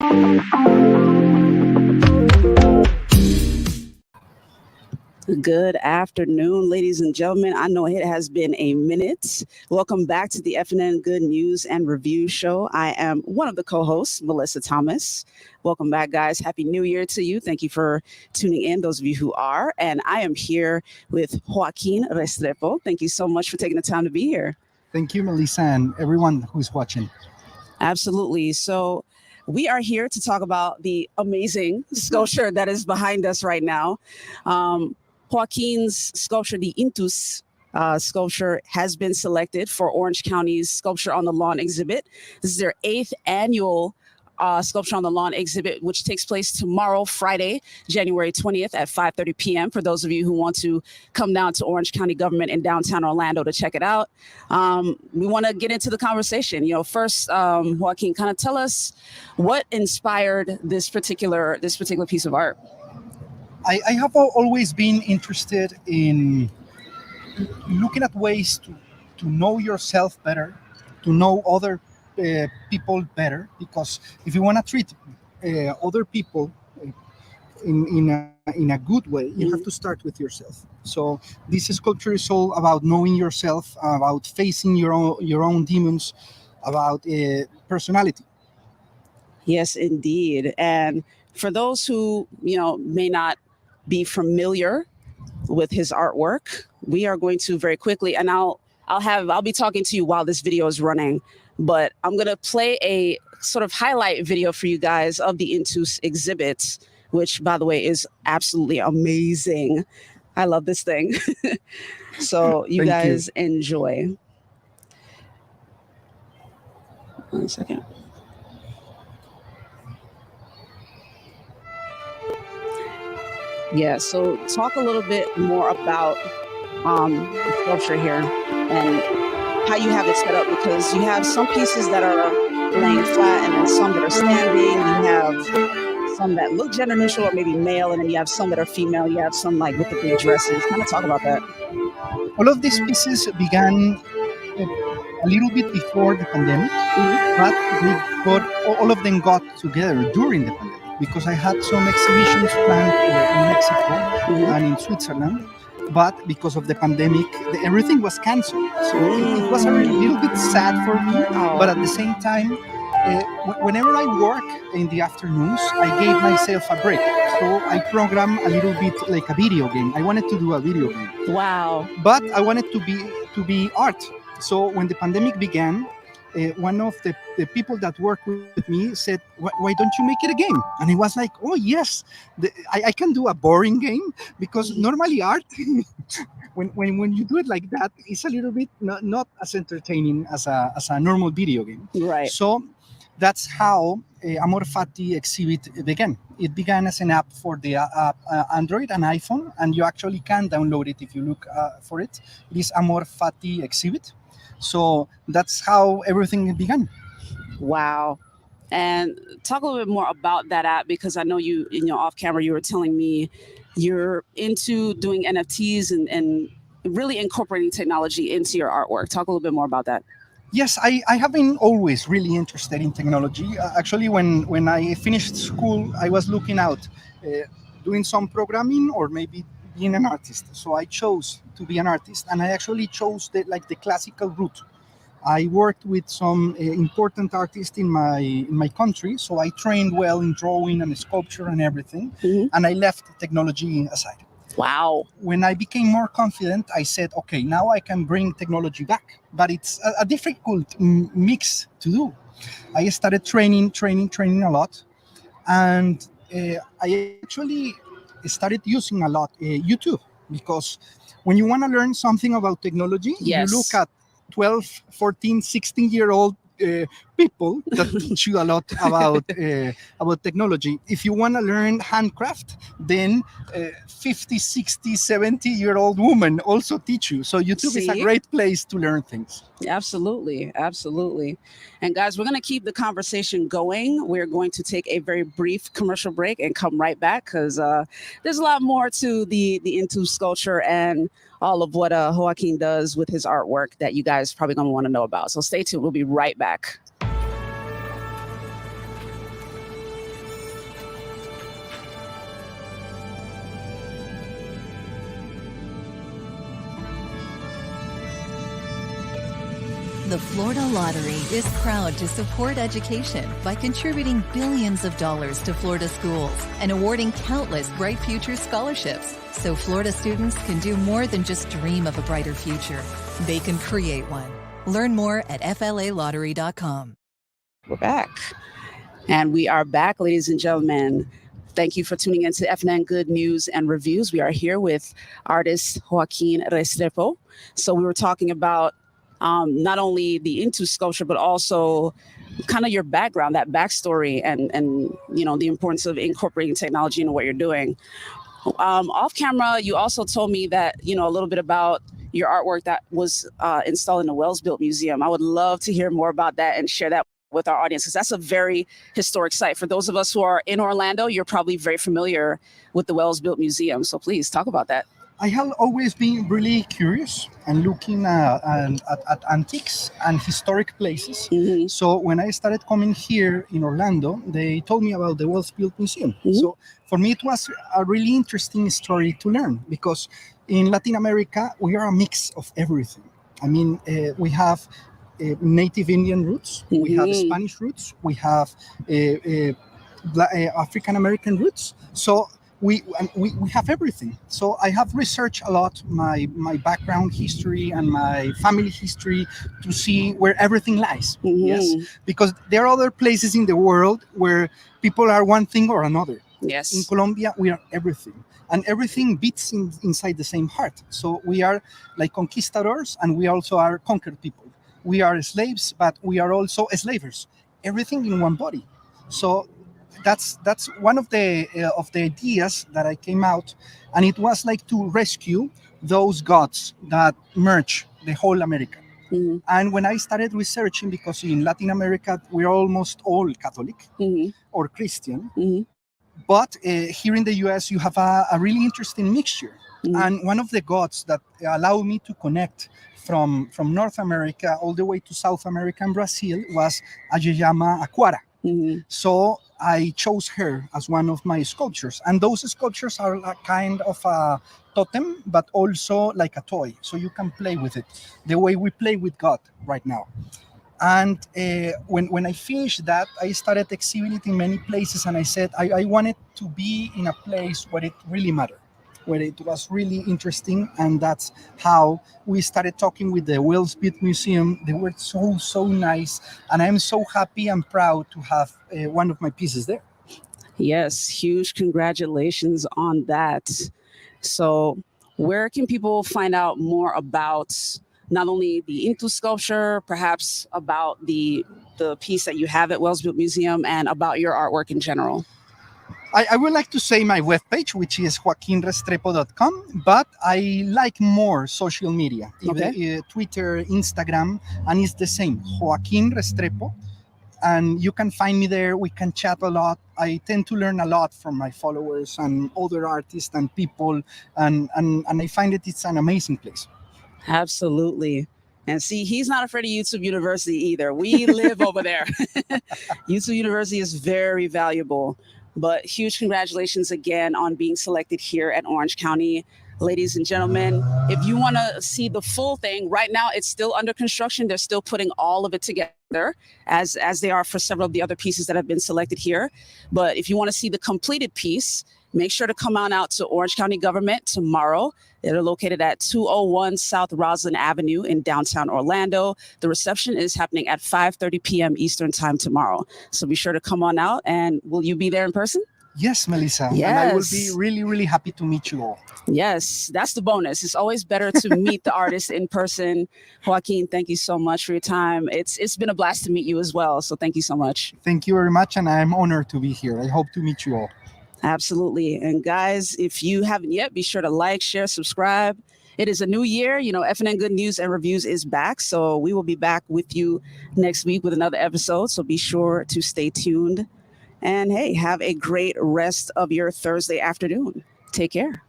Good afternoon, ladies and gentlemen. I know it has been a minute. Welcome back to the FNN Good News and Review Show. I am one of the co-hosts, Melissa Thomas. Welcome back, guys. Happy New Year to you. Thank you for tuning in, those of you who are. And I am here with Joaquin Restrepo. Thank you so much for taking the time to be here. Thank you, Melissa, and everyone who's watching. Absolutely. So we are here to talk about the amazing sculpture that is behind us right now. Joaquin's sculpture, the Intus sculpture, has been selected for Orange County's Sculpture on the Lawn exhibit. This is their 8th annual Sculpture on the Lawn exhibit, which takes place tomorrow, Friday, January 20th at 5:30 p.m. for those of you who want to come down to Orange County Government in downtown Orlando to check it out. We want to get into the conversation. First, Joaquin, kind of tell us what inspired this particular piece of art. I have always been interested in looking at ways to know yourself better, to know other people better, because if you want to treat other people in a good way, you have to start with yourself. So this sculpture is all about knowing yourself, about facing your own demons, about personality. Yes, indeed. And for those who may not be familiar with his artwork, we are going to very quickly, and I'll be talking to you while this video is running, but I'm going to play a sort of highlight video for you guys of the Intus exhibits, which, by the way, is absolutely amazing. I love this thing. So you guys enjoy. 1 second. Yeah, so talk a little bit more about the sculpture here and how you have it set up, because you have some pieces that are laying flat and then some that are standing. You have some that look gender neutral or maybe male, and then you have some that are female. You have some like with the big dresses. Kind of talk about that. All of these pieces began a little bit before the pandemic, but all of them got together during the pandemic, because I had some exhibitions planned in Mexico and in Switzerland, but because of the pandemic, everything was canceled. So it was a little bit sad for me, but at the same time, whenever I work in the afternoons, I gave myself a break. So I program a little bit like a video game. I wanted to do a video game. Wow. But I wanted to be art. So when the pandemic began, one of the people that work with me said, why don't you make it a game? And I was like, oh yes, I can do a boring game, because normally art, when you do it like that, it's a little bit not as entertaining as a normal video game. Right. So that's how Amor Fati exhibit began. It began as an app for the Android and iPhone, and you actually can download it if you look for it. It is Amor Fati exhibit. So that's how everything began. Wow. And talk a little bit more about that app, because I know you, off camera, you were telling me you're into doing NFTs and really incorporating technology into your artwork. Talk a little bit more about that. Yes, I have been always really interested in technology. Actually, when I finished school, I was looking out, doing some programming or maybe being an artist. So I chose to be an artist, and I actually chose the classical route. I worked with some important artists in my country, so I trained well in drawing and sculpture and everything, and I left technology aside. Wow. When I became more confident, I said, okay, now I can bring technology back, but it's a difficult mix to do. I started training a lot, and I actually started using a lot YouTube, because when you want to learn something about technology, you look at 12, 14, 16-year-old people that teach you a lot about technology. If you want to learn handcraft, then 50, 60, 70-year-old women also teach you. So YouTube is a great place to learn things. Absolutely. Absolutely. And guys, we're going to keep the conversation going. We're going to take a very brief commercial break and come right back, because there's a lot more to the Intus sculpture and all of what Joaquin does with his artwork that you guys probably going to want to know about. So stay tuned. We'll be right back. The Florida Lottery is proud to support education by contributing billions of dollars to Florida schools and awarding countless Bright Future scholarships so Florida students can do more than just dream of a brighter future. They can create one. Learn more at flalottery.com. We're back. And we are back, ladies and gentlemen. Thank you for tuning in to FNN Good News and Reviews. We are here with artist Joaquin Restrepo. So we were talking about not only the Intus sculpture, but also kind of your background, that backstory, and you know, the importance of incorporating technology into what you're doing. Off camera, you also told me that, you know, a little bit about your artwork that was installed in the Wells-Built Museum. I would love to hear more about that and share that with our audience, because that's a very historic site. For those of us who are in Orlando, you're probably very familiar with the Wells-Built Museum. So please talk about that. I have always been really curious and looking at antiques and historic places. Mm-hmm. So when I started coming here in Orlando, they told me about the Wells-Built Museum. Mm-hmm. So for me, it was a really interesting story to learn, because in Latin America, we are a mix of everything. I mean, we have native Indian roots, we have Spanish roots, we have African American roots. So we have everything. So I have researched a lot my background history and my family history to see where everything lies. Mm-hmm. Yes, because there are other places in the world where people are one thing or another. Yes. In Colombia, we are everything, and everything beats inside the same heart. So we are like conquistadors, and we also are conquered people. We are slaves, but we are also slavers. Everything in one body. So that's one of the ideas that I came out, and it was like to rescue those gods that merge the whole America. Mm-hmm. And when I started researching, because in Latin America we're almost all Catholic Mm-hmm. or Christian, Mm-hmm. but here in the US you have a really interesting mixture. Mm-hmm. And one of the gods that allowed me to connect from North America all the way to South America and Brazil was Ayeyama Aquara. Mm-hmm. So I chose her as one of my sculptures. And those sculptures are a kind of a totem, but also like a toy. So you can play with it the way we play with God right now. And when I finished that, I started exhibiting it in many places. And I said, I wanted to be in a place where it really mattered, where it was really interesting. And that's how we started talking with the Wells-Built Museum. They were so nice. And I'm so happy and proud to have one of my pieces there. Yes, huge congratulations on that. So where can people find out more about not only the Intus sculpture, perhaps about the piece that you have at Wells-Built Museum, and about your artwork in general? I would like to say my webpage, which is joaquinrestrepo.com, but I like more social media, Okay. Twitter, Instagram, and it's the same, Joaquin Restrepo. And you can find me there. We can chat a lot. I tend to learn a lot from my followers and other artists and people, and I find that it's an amazing place. Absolutely. And see, he's not afraid of YouTube University either. We live over there. YouTube University is very valuable. But huge congratulations again on being selected here at Orange County. Ladies and gentlemen, if you want to see the full thing, right now it's still under construction. They're still putting all of it together, as they are for several of the other pieces that have been selected here. But if you want to see the completed piece, make sure to come on out to Orange County Government tomorrow. They're located at 201 South Roslyn Avenue in downtown Orlando. The reception is happening at 5:30 p.m. Eastern time tomorrow. So be sure to come on out. And will you be there in person? Yes, Melissa. Yes. And I will be really, really happy to meet you all. Yes, that's the bonus. It's always better to meet the artist in person. Joaquin, thank you so much for your time. It's been a blast to meet you as well. So thank you so much. Thank you very much. And I'm honored to be here. I hope to meet you all. Absolutely. And guys, if you haven't yet, be sure to like, share, subscribe. It is a new year. You know, FNN Good News and Reviews is back. So we will be back with you next week with another episode. So be sure to stay tuned. And hey, have a great rest of your Thursday afternoon. Take care.